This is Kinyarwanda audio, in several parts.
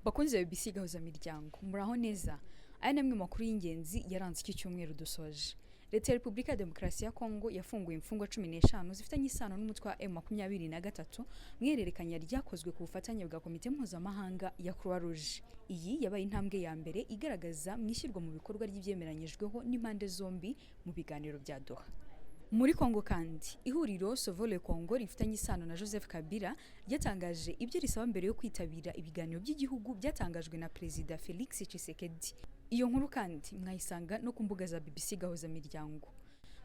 Bakunze BBC gahuza miryango muraho neza. Aya namwe makuru y'ingenzi yaranze iki cyumweru dusoje. Leta ya Republika ya Demokarasi ya Kongo yafunguye imfungwa 15 zifitanye isano n'umutwe wa M23 mwihererekanya ryakozwe ku bufatanye bwa Komite Mpuzamahanga ya Croix Rouge. Iyi yabaye intambwe ya mbere igaragaza mwishyirwa mu bikorwa ry'ibyemeranyijweho n'impande zombi mu biganiro bya Doha. Muri Kongo kandi ihuriro Sovole Kongo rifitanye isano na Joseph Kabila ryatangaje ibyo risaba mbere yo kwitabira ibiganiro by'igihugu byatangajwe na Perezida Felix Tshisekedi. Iyo nkuru kandi mwayisanga no ku mbuga za BBC gahuza miryango.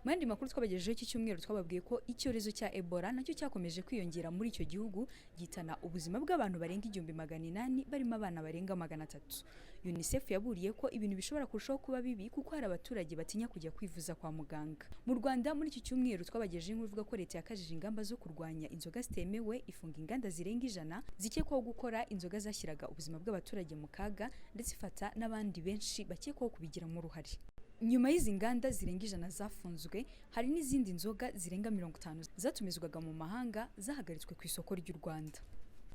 Mu yandi makuru twabagejejeho iki cyumweru twababwiye ko icyorezo cya Ebola nacyo cyakomeje kwiyongera muri icyo gihugu gitana ubuzima bw'abantu barenga 800 barimo abana barenga 300. UNICEF yaburiye ko ibintu bishobora kurushaho kuba bibi kuko hari abaturage batinya kujya kwivuza kwa muganga. Mu Rwanda muri iki cyumweru twabagejeje inkuru ivuga ko leta yakajije ingamba zo kurwanya inzoga zitemewe, ifunga inganda zirenga 100 zikekwaho gukora inzoga zashyiraga ubuzima bw'abaturage mu kaga ndetse ifata n'abandi benshi bakekwaho kubigiramo uruhare. Nyuma y'izi nganda zirenga 100 zafunzwe, hari n'izindi nzoga zirenga 50 zatumizwaga mu mahanga zahagaritswe ku isoko ry'u Rwanda.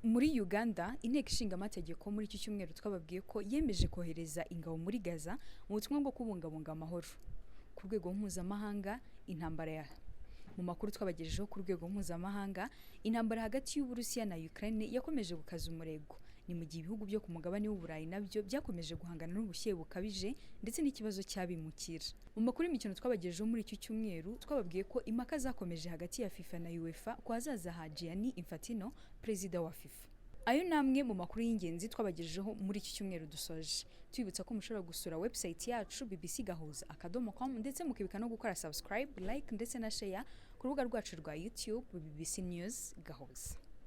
Muri Uganda, inteko ishinga amategeko muri iki cyumweru twababwiye ko yemeje kohereza ingabo muri Gaza mu butumwa bwo kubungabunga amahoro. Ku rwego mpuzamahanga, intambara ya mu makuru twabagejejeho ku rwego mpuzamahanga, intambara hagati y'Uburusiya na Ukraine yakomeje gukaza umurego. Ni mu gihe ibihugu byo ku mugabane w'Uburayi nabyo byakomeje guhangana n'ubushyuhe bukabije ndetse n'ikibazo cyabimukira. Mu makuru y'imikino twabagejejeho muri iki cyumweru twababwiye ko impaka zakomeje hagati ya FIFA na UEFA kwa hazaza ha Gianni Infantino, perezida wa FIFA. Ayo namwe mu makuru y'ingenzi twabagejejeho muri iki cyumweru dusoje. Twibutsa ko mushobora gusura website yacu bbcgahuza.com ndetse mukibuka no gukora subscribe, like ndetse na share ku rubuga rwacu rwa YouTube BBC News Gahuza.